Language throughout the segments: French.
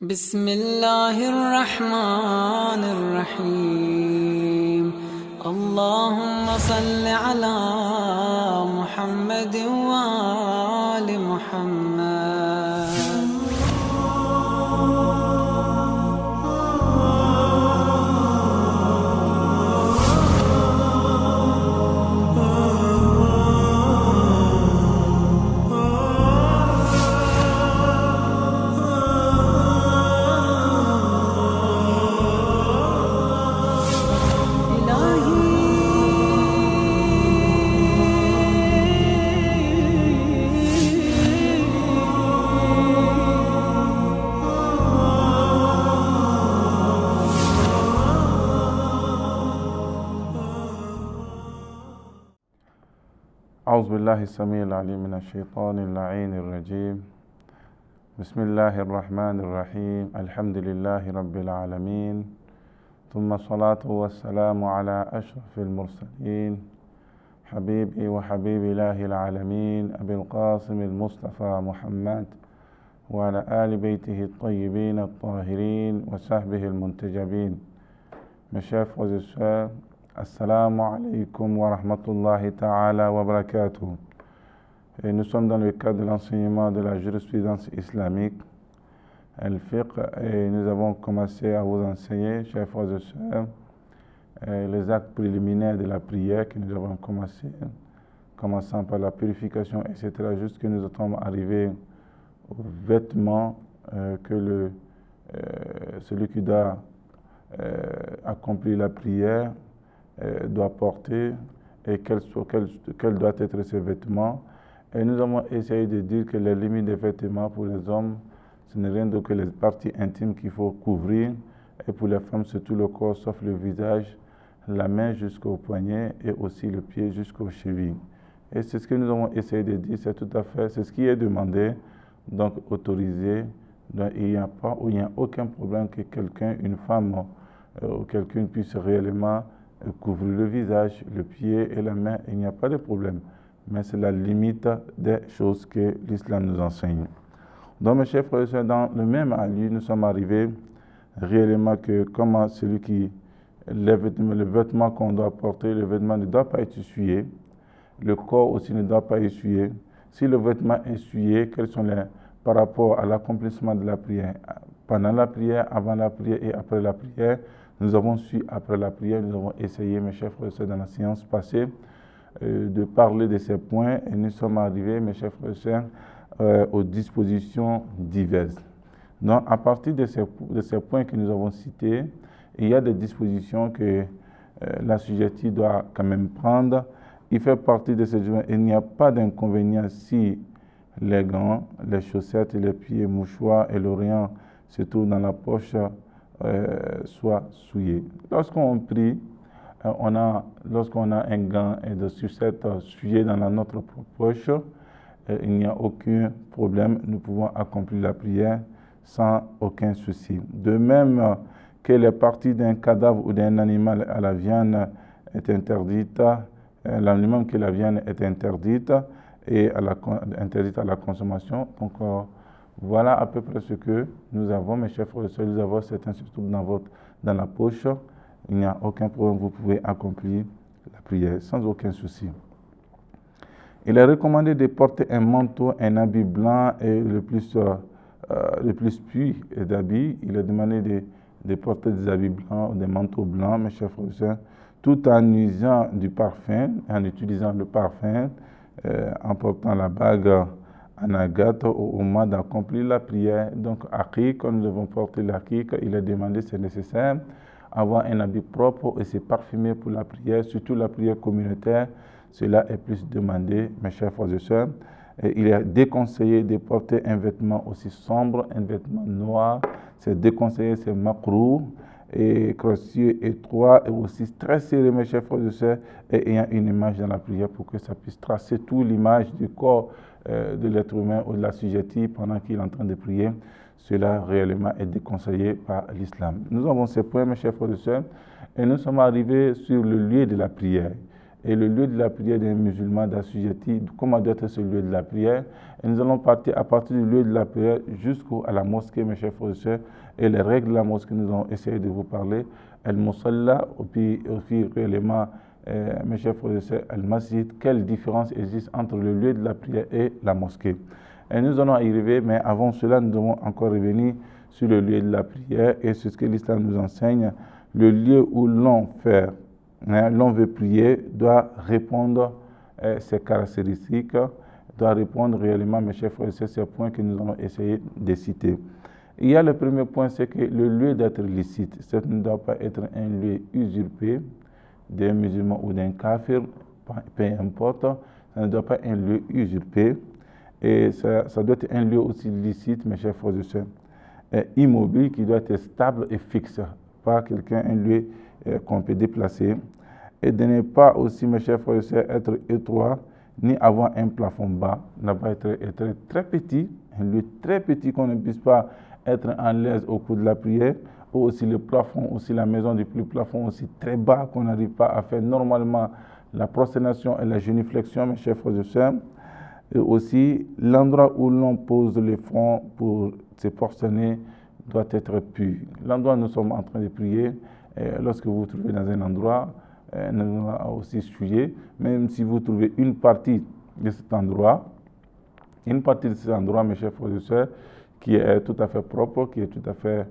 بسم الله الرحمن الرحيم اللهم صل على محمد وآل محمد. أعوذ بالله السميع العليم من الشيطان اللعين الرجيم. بسم الله الرحمن الرحيم. الحمد لله رب العالمين، ثم الصلاة والسلام على أشرف المرسلين حبيبي وحبيب الله العالمين أبي القاسم المصطفى محمد وعلى آل بيته الطيبين الطاهرين وصحبه المنتجبين. Mes chers frères et sœurs, Assalamu alaikum wa rahmatullahi ta'ala wa barakatuh. Et nous sommes dans le cadre de l'enseignement de la jurisprudence islamique, al-fiqh, et nous avons commencé à vous enseigner, chers frères et sœurs, les actes préliminaires de la prière que nous avons commencé, commençant par la purification, etc., jusqu'à nous sommes arrivés aux vêtements que celui qui doit accomplir la prière doit porter et quels doivent être ses vêtements. Et nous avons essayé de dire que les limites des vêtements pour les hommes, ce n'est rien d'autre que les parties intimes qu'il faut couvrir, et pour les femmes, c'est tout le corps, sauf le visage, la main jusqu'au poignet et aussi le pied jusqu'aux chevilles. Et c'est ce que nous avons essayé de dire, c'est tout à fait, c'est ce qui est demandé, donc autorisé. Donc, il n'y a aucun problème que quelqu'un, une femme ou quelqu'un puisse réellement couvrir le visage, le pied et la main, il n'y a pas de problème. Mais c'est la limite des choses que l'islam nous enseigne. Donc, mes chers frères et sœurs, dans le même lieu, nous sommes arrivés réellement que comment celui qui, le vêtement qu'on doit porter, le vêtement ne doit pas être essuyé, le corps aussi ne doit pas être essuyé. Si le vêtement est essuyé, quels sont les par rapport à l'accomplissement de la prière, pendant la prière, avant la prière et après la prière. Nous avons su, après la prière, nous avons essayé, mes chers frères et sœurs, dans la séance passée, de parler de ces points, et nous sommes arrivés, mes chers frères et sœurs, aux dispositions diverses. Donc, à partir de ces points que nous avons cités, il y a des dispositions que l'assujetti doit quand même prendre. Il fait partie de ces dispositions. Il n'y a pas d'inconvénient si les gants, les chaussettes, les pieds, mouchoirs et l'orient se trouvent dans la poche, soit souillés. Lorsqu'on prie, lorsqu'on a un gant et des chaussettes souillées dans notre poche, il n'y a aucun problème. Nous pouvons accomplir la prière sans aucun souci. De même que les parties d'un cadavre ou d'un animal à la viande est interdite, l'aliment que la viande est interdite et interdite à la consommation. Donc, voilà à peu près ce que nous avons, mes chers frères et sœurs. Nous avons certains surtout dans la poche. Il n'y a aucun problème, vous pouvez accomplir la prière sans aucun souci. Il est recommandé de porter un manteau, un habit blanc et le plus pur d'habits. Il est demandé de porter des habits blancs ou des manteaux blancs, mes chers frères et sœurs, tout en usant du parfum, en utilisant le parfum, en portant la bague en agate au moment d'accomplir la prière. Donc, quand nous devons porter l'akik, il est demandé, c'est nécessaire, avoir un habit propre et se parfumer pour la prière, surtout la prière communautaire. Cela est plus demandé, mes chers frères et sœurs. Et il est déconseillé de porter un vêtement aussi sombre, un vêtement noir. C'est déconseillé, c'est makrou, et crossier, étroit, et aussi très serré, mes chers frères et sœurs, et ayant une image dans la prière pour que ça puisse tracer toute l'image du corps de l'être humain ou de l'assujetti pendant qu'il est en train de prier. Cela réellement est déconseillé par l'islam. Nous avons ces points, mes chers frères et sœurs, et nous sommes arrivés sur le lieu de la prière. et le lieu de la prière d'un musulman d'assujetti, comment doit être ce lieu de la prière. Et nous allons partir à partir du lieu de la prière jusqu'à la mosquée, mes chers frères et sœurs, et les règles de la mosquée, nous allons essayer de vous parler. Al-Musalla, puis réellement, mes chers frères et sœurs, Al-Masjid, quelle différence existe entre le lieu de la prière et la mosquée. Et nous allons y arriver, mais avant cela, nous devons encore revenir sur le lieu de la prière, et c'est ce que l'Islam nous enseigne. Le lieu où l'on fait, l'on veut prier, doit répondre à ces caractéristiques, doit répondre réellement, mes chers frères et sœurs, ces points que nous allons essayer de citer. Il y a le premier point, c'est que le lieu d'être licite, ça ne doit pas être un lieu usurpé d'un musulman ou d'un kafir, peu importe, ça ne doit pas être un lieu usurpé, et ça doit être un lieu aussi licite, mes chers frères et sœurs, immobile, qui doit être stable et fixe, pas un lieu qu'on peut déplacer, et de ne pas aussi, mes chers frères et sœurs, être étroit, ni avoir un plafond bas, ne pas être très petit, un lieu très petit qu'on ne puisse pas être en l'aise au cours de la prière, ou aussi le plafond, aussi la maison du plafond aussi très bas qu'on n'arrive pas à faire normalement la prosternation et la génuflexion, mes chers frères et sœurs. Et aussi, l'endroit où l'on pose le front pour se prosterner doit être pur. L'endroit où nous sommes en train de prier, lorsque vous vous trouvez dans un endroit, nous allons aussi souiller, même si vous trouvez une partie de cet endroit, mes chers frères et sœurs, qui est tout à fait propre, qui est tout à fait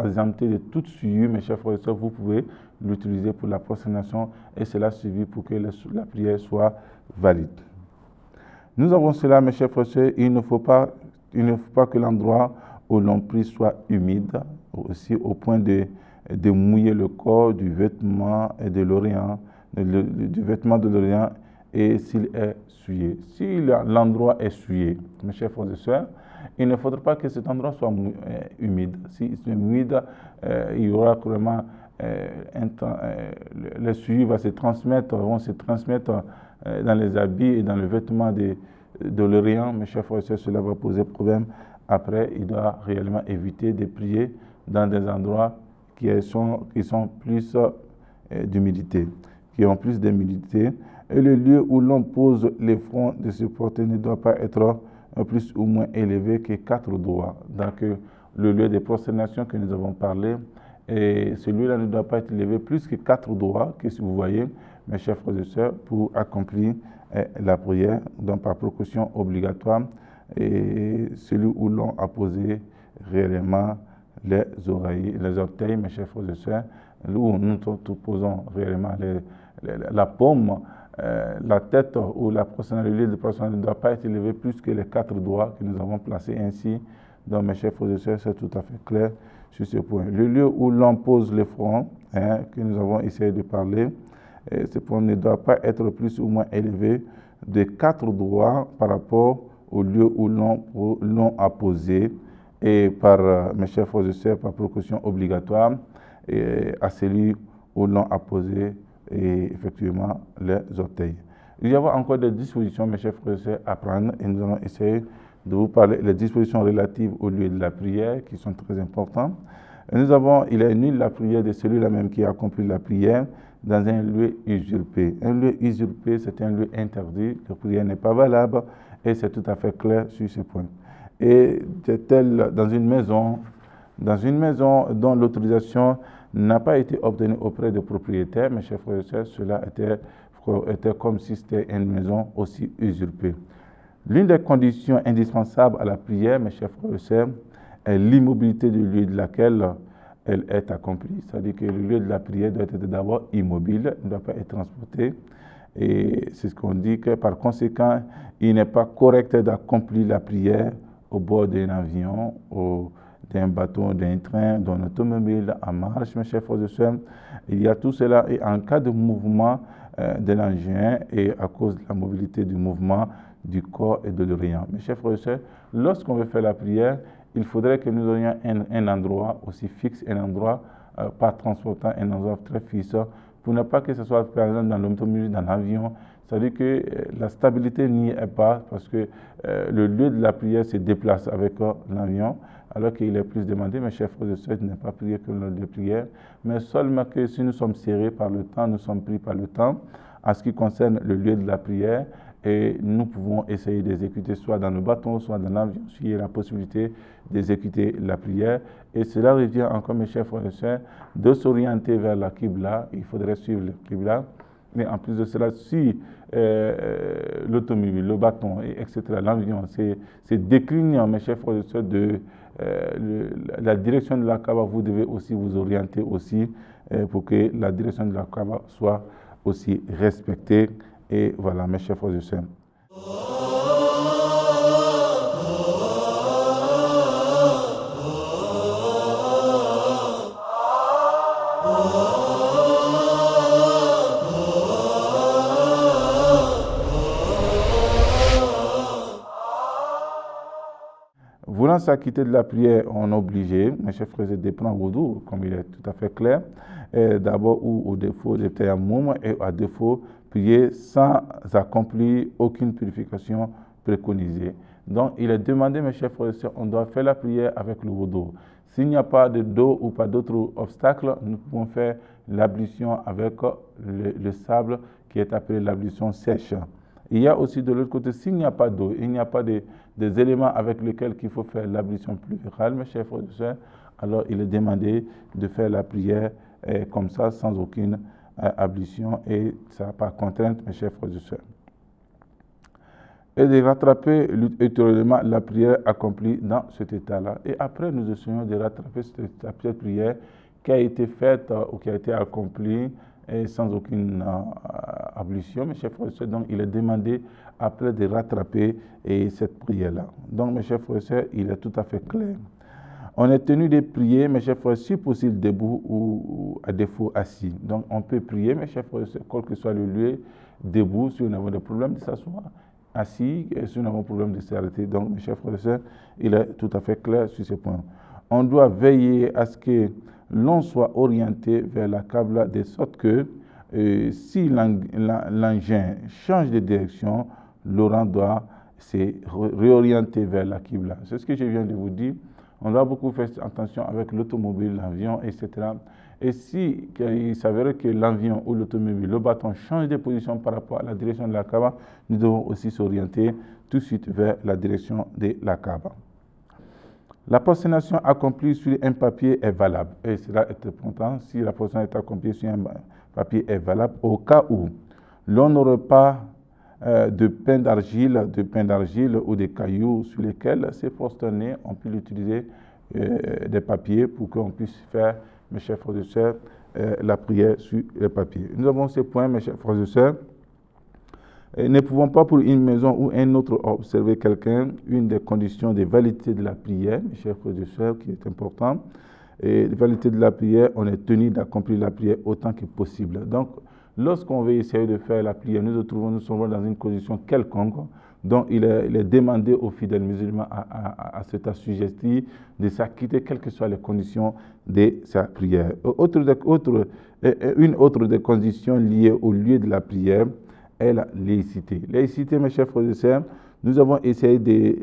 exempté de toute souillure, mes chers frères et sœurs, vous pouvez l'utiliser pour la prosternation, et cela suffit pour que la prière soit valide. Nous avons cela, mes chers frères et sœurs, il ne faut pas que l'endroit où l'on prie soit humide, aussi au point de mouiller le corps du vêtement et de l'Orient, du vêtement de l'Orient, et s'il est souillé. Si l'endroit est souillé, mes chers frères et sœurs, il ne faudra pas que cet endroit soit humide. Si c'est humide, il y aura vraiment les souillures vont se transmettre dans les habits et dans le vêtement de l'Orient. Mes chers frères et sœurs, cela va poser problème. Après, il doit réellement éviter de prier dans des endroits qui sont plus d'humidité, qui ont plus d'humidité. Et le lieu où l'on pose les fronts de ce porté ne doit pas être plus ou moins élevé que 4 doigts. Donc, le lieu de prosternation que nous avons parlé, et celui-là ne doit pas être élevé plus que 4 doigts, que si vous voyez, mes chers frères et sœurs, pour accomplir la prière, donc par précaution obligatoire, et celui où l'on a posé réellement les orteils, mes chers frères et sœurs, où nous posons réellement la paume, la tête ou la personnalité de personne ne doit pas être élevée plus que les 4 doigts que nous avons placés ainsi. Donc, mes chers frères et sœurs, c'est tout à fait clair sur ce point. Le lieu où l'on pose le front, que nous avons essayé de parler, ce point ne doit pas être plus ou moins élevé de 4 doigts par rapport au lieu où l'on a posé, et mes chers frères et sœurs, par précaution obligatoire, à celui où l'on a posé et effectivement les orteils. Il y a encore des dispositions, mes chers frères et sœurs, à prendre, et nous allons essayer de vous parler des dispositions relatives au lieu de la prière qui sont très importantes. Et il est nul la prière de celui-là même qui a accompli la prière dans un lieu usurpé. Un lieu usurpé, c'est un lieu interdit, la prière n'est pas valable, et c'est tout à fait clair sur ce point. Et c'est-elle dans une maison dont l'autorisation n'a pas été obtenue auprès du propriétaire, mes chers frères et sœurs, cela était comme si c'était une maison aussi usurpée. L'une des conditions indispensables à la prière, mes chers frères et sœurs, est l'immobilité du lieu de laquelle elle est accomplie. C'est-à-dire que le lieu de la prière doit être d'abord immobile, ne doit pas être transporté. Et c'est ce qu'on dit, que par conséquent, il n'est pas correct d'accomplir la prière au bord d'un avion, d'un bateau, d'un train, d'un automobile, en marche, mes chers frères et sœurs. Il y a tout cela, et en cas de mouvement de l'engin, et à cause de la mobilité du mouvement du corps et de l'Orient. Mes chers frères et sœurs, lorsqu'on veut faire la prière, il faudrait que nous ayons un endroit aussi fixe, un endroit pas transportant, un endroit très fixe, pour ne pas que ce soit par exemple dans l'automobile, dans l'avion. C'est-à-dire que la stabilité n'y est pas, parce que le lieu de la prière se déplace avec l'avion. alors qu'il est plus demandé, mes chers frères et sœurs, de ne pas prier que lors des prières, mais seulement que si nous sommes serrés par le temps, nous sommes pris par le temps, en ce qui concerne le lieu de la prière, et nous pouvons essayer d'exécuter soit dans le bâton, soit dans l'avion, s'il y a la possibilité d'exécuter la prière. Et cela revient encore, mes chers frères et sœurs, de s'orienter vers la Qibla. Il faudrait suivre la Qibla. Mais en plus de cela, si l'automobile, le bâton, etc., l'avion, c'est déclinant, mes chers frères et sœurs, de la direction de la Kaaba, vous devez aussi vous orienter aussi pour que la direction de la Kaaba soit aussi respectée. Et voilà, mes chers frères et sœurs. Voulant s'acquitter de la prière, on est obligé, mes chers frères, de prendre wudu, comme il est tout à fait clair, d'abord ou au défaut de tayammum, et à défaut, prier sans accomplir aucune purification préconisée. Donc, il est demandé, mes chers frères et sœurs, on doit faire la prière avec le wudu. S'il n'y a pas d'eau ou pas d'autres obstacles, nous pouvons faire l'ablution avec le sable qui est appelé l'ablution sèche. Il y a aussi de l'autre côté, s'il n'y a pas d'eau, il n'y a pas des éléments avec lesquels il faut faire l'ablution pluvérale, mes chers frères et sœurs, alors il est demandé de faire la prière comme ça, sans aucune ablution, et ça n'a pas contrainte, mes chers frères et sœurs. Et de rattraper ultérieurement la prière accomplie dans cet état-là. Et après, nous essayons de rattraper cette prière qui a été faite ou qui a été accomplie et sans aucune ablution, mes chers frères et sœurs. Donc, il est demandé après de rattraper cette prière-là. Donc, mes chers frères et sœurs, il est tout à fait clair. On est tenu de prier, mes chers frères, si possible debout ou à défaut assis. Donc, on peut prier, mes chers frères et sœurs, quel que soit le lieu, debout, si nous avons des problèmes de s'asseoir, assis, et si nous avons des problèmes de s'arrêter. Donc, mes chers frères et sœurs, il est tout à fait clair sur ce point. On doit veiller à ce que l'on soit orienté vers la Qibla de sorte que si l'engin change de direction, l'orant doit se réorienter vers la Qibla. C'est ce que je viens de vous dire. On doit beaucoup faire attention avec l'automobile, l'avion, etc. Et si il s'avère que l'avion ou l'automobile, le bâton change de position par rapport à la direction de la Kaaba, nous devons aussi s'orienter tout de suite vers la direction de la Kaaba. La prosternation accomplie sur un papier est valable. Et cela est important. Si la prosternation est accomplie sur un papier est valable, au cas où l'on n'aurait pas de pain d'argile ou des cailloux sur lesquels c'est prosterné, on peut utiliser des papiers pour qu'on puisse faire, mes chers frères et sœurs, la prière sur les papiers. Nous avons ces points, mes chers frères et sœurs. Ne pouvons pas pour une maison ou un autre observer quelqu'un, une des conditions de validité de la prière, mes chers frères et sœurs, qui est important. Et de validité de la prière, on est tenu d'accomplir la prière autant que possible. Donc, lorsqu'on veut essayer de faire la prière, nous sommes dans une condition quelconque, donc il est demandé aux fidèles musulmans à cet assujetti de s'acquitter, quelles que soient les conditions de sa prière. Une autre des conditions liées au lieu de la prière est la laïcité. Laïcité, mes chers frères et sœurs, nous avons essayé de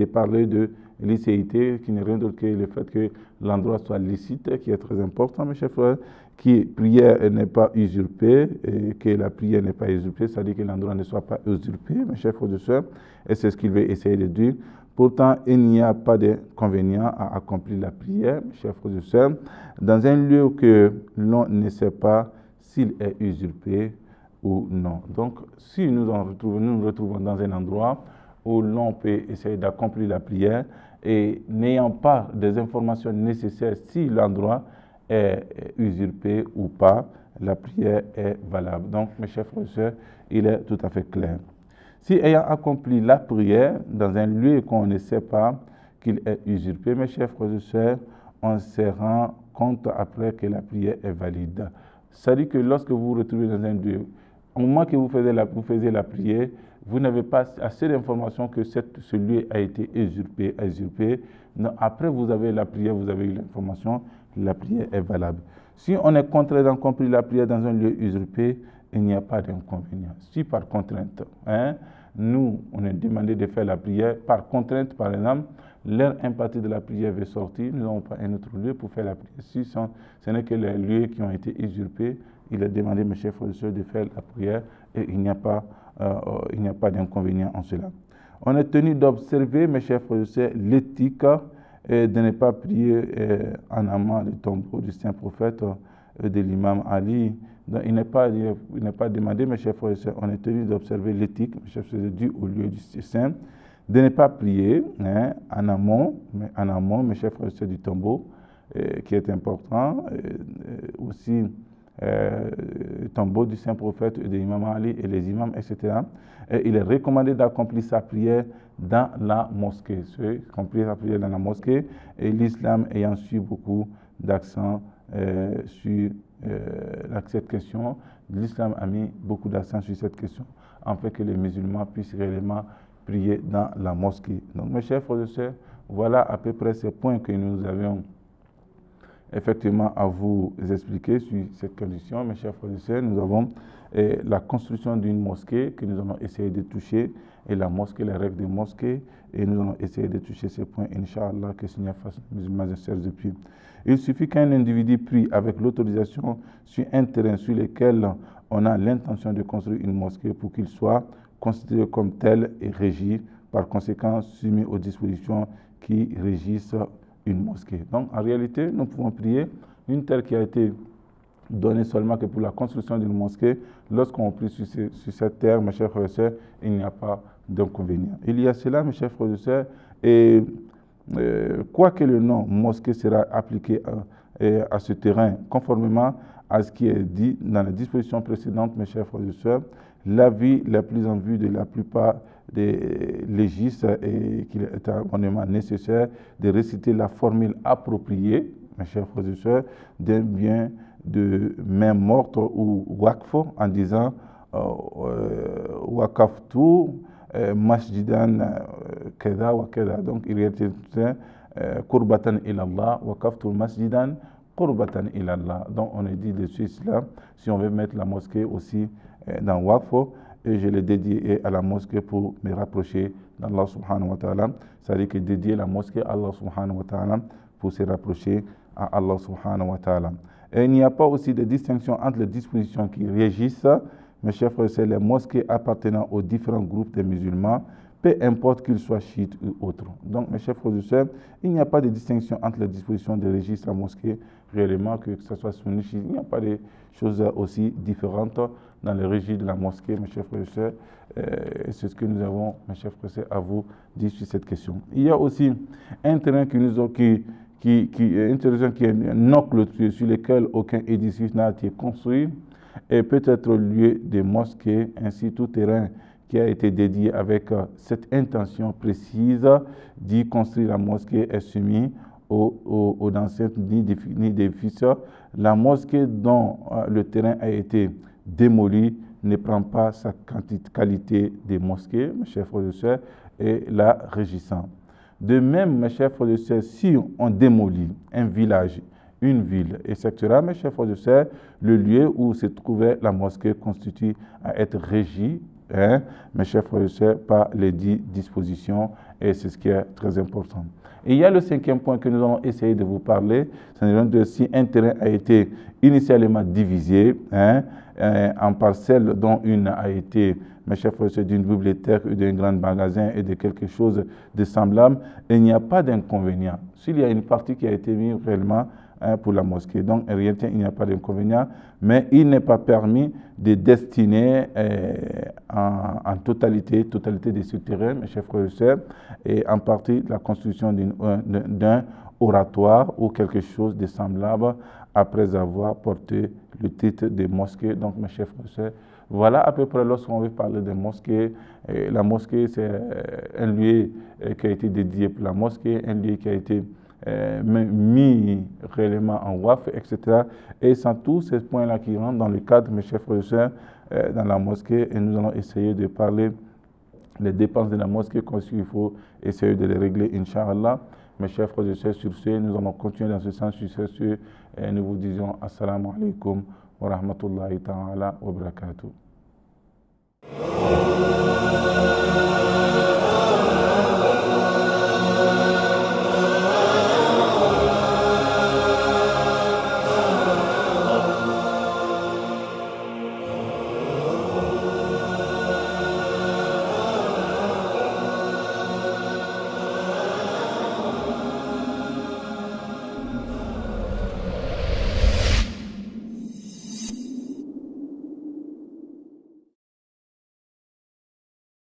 parler de licéité, qui n'est rien d'autre que le fait que l'endroit soit licite, qui est très important, mes chers frères, que prière n'est pas usurpée, et que la prière n'est pas usurpée, c'est-à-dire que l'endroit ne soit pas usurpé, mes chers frères et sœurs, et c'est ce qu'il veut essayer de dire. Pourtant, il n'y a pas d'inconvénient à accomplir la prière, mes chers frères et sœurs, dans un lieu que l'on ne sait pas s'il est usurpé ou non. Donc, si nous nous retrouvons dans un endroit où l'on peut essayer d'accomplir la prière et n'ayant pas des informations nécessaires si l'endroit est usurpé ou pas, la prière est valable. Donc, mes chers frères et sœurs, il est tout à fait clair. Si ayant accompli la prière dans un lieu qu'on ne sait pas qu'il est usurpé, mes chers frères et sœurs, on se rend compte après que la prière est valide. C'est-à-dire que lorsque vous vous retrouvez dans un lieu, au moment que vous faisiez la prière, vous n'avez pas assez d'informations que ce lieu a été usurpé. Non, après, vous avez la prière, vous avez eu l'information, la prière est valable. Si on est contraint d'accomplir la prière dans un lieu usurpé, il n'y a pas d'inconvénient. Si par contrainte, nous, on est demandé de faire la prière. Par contrainte, par exemple, l'heure impartie de la prière veut sortir, nous n'avons pas un autre lieu pour faire la prière. Si ce n'est que les lieux qui ont été usurpés, il est demandé, mes chers frères et sœurs, de faire la prière et il n'y a pas d'inconvénient en cela. On est tenu d'observer, mes chers frères et sœurs, l'éthique de ne pas prier en amont du tombeau du saint prophète de l'imam Ali. Donc, il n'est pas demandé, mes chers frères et sœurs, on est tenu d'observer l'éthique, mes chers frères et sœurs, due au lieu du saint, de ne pas prier en amont, mes chers frères et sœurs, du tombeau, qui est important, aussi le tombeau du saint prophète de l'imam Ali et les imams, etc. Et il est recommandé d'accomplir sa prière dans la mosquée. Accomplir sa prière dans la mosquée, et l'islam ayant su beaucoup d'accent sur cette question, l'islam a mis beaucoup d'accent sur cette question, afin que les musulmans puissent réellement prier dans la mosquée. Donc, mes chers frères et sœurs, voilà à peu près ces points que nous avions effectivement à vous expliquer sur cette condition. Mes chers frères et sœurs, nous avons la construction d'une mosquée que nous allons essayer de toucher, et la mosquée, les règles de mosquée, et nous allons essayer de toucher ces points, Inch'Allah, que le Seigneur fasse musulmans et sœurs de prier. Il suffit qu'un individu prie avec l'autorisation sur un terrain sur lequel on a l'intention de construire une mosquée pour qu'il soit considéré comme tel et régi, par conséquent soumis aux dispositions qui régissent une mosquée. Donc en réalité, nous pouvons prier une terre qui a été donnée seulement que pour la construction d'une mosquée. Lorsqu'on prie sur cette terre, mes chers frères et sœurs, il n'y a pas d'inconvénient. Il y a cela, mes chers frères et sœurs, et quoique le nom mosquée sera appliqué à ce terrain, conformément à ce qui est dit dans les dispositions précédentes, mes chers frères et sœurs, l'avis la plus en vue de la plupart des légistes et qu'il est abondamment nécessaire de réciter la formule appropriée, mes chers frères et sœurs, d'un bien de main morte ou waqf, en disant waqaftu masjidan keda wa keda. Donc il y a qurbatan ilallah, waqaftu masjidan qurbatan ilallah. Donc on est dit dessus cela, si on veut mettre la mosquée aussi dans waqf, et je l'ai dédié à la mosquée pour me rapprocher d'Allah subhanahu wa ta'ala. C'est-à-dire que dédier la mosquée à Allah subhanahu wa ta'ala pour se rapprocher à Allah subhanahu wa ta'ala. Et il n'y a pas aussi de distinction entre les dispositions qui régissent, mes chers frères et sœurs, les mosquées appartenant aux différents groupes de musulmans, peu importe qu'ils soient chiites ou autres. Donc, mes chers frères et sœurs, il n'y a pas de distinction entre les dispositions de registre à mosquée, réellement, que ce soit sunni, chiite. Il n'y a pas de choses aussi différentes dans le registre de la mosquée, mes chers frères et sœurs. C'est ce que nous avons, mes chers frères et sœurs, à vous dire sur cette question. Il y a aussi un terrain qui est intéressant, qui est non clôturé, sur lequel aucun édifice n'a été construit, et peut être lieu de mosquée, ainsi tout terrain qui a été dédié avec cette intention précise d'y construire la mosquée est soumis aux d'enceinte ni d'édifice. La mosquée dont le terrain a été démoli ne prend pas sa qualité de mosquée, mes chers frères et sœurs, et la régissant. De même, mes chers frères et sœurs, si on démolit un village, une ville, etc., mes chers frères et sœurs, le lieu où se trouvait la mosquée constitue à être régi, mes chers frères et sœurs, par les 10 dispositions, et c'est ce qui est très important. Et il y a le 5e point que nous allons essayer de vous parler, c'est si un terrain a été initialement divisé en parcelles dont une a été, mes chers frères et sœurs, d'une bibliothèque ou d'un grand magasin et de quelque chose de semblable, il n'y a pas d'inconvénient. S'il y a une partie qui a été mise réellement pour la mosquée, donc en réalité il n'y a pas d'inconvénient, mais il n'est pas permis de destiner en totalité de ce terrain, mes chers frères et sœurs, et en partie la construction d'un oratoire ou quelque chose de semblable après avoir porté le titre de mosquée. Donc, mes chers frères et sœurs, voilà à peu près lorsqu'on veut parler de mosquée. La mosquée, c'est un lieu qui a été dédié pour la mosquée, un lieu qui a été mis réellement en waqf, etc. Et sans tous ces points-là qui rentrent dans le cadre, mes chers frères et sœurs, dans la mosquée, et nous allons essayer de parler des dépenses de la mosquée, comme il faut essayer de les régler, Inch'Allah. Mes chers frères et sœurs, sur ce, nous allons continuer dans ce sens, sur ce, et nous vous disons Assalamu alaikum wa rahmatullahi ta'ala wa barakatuh.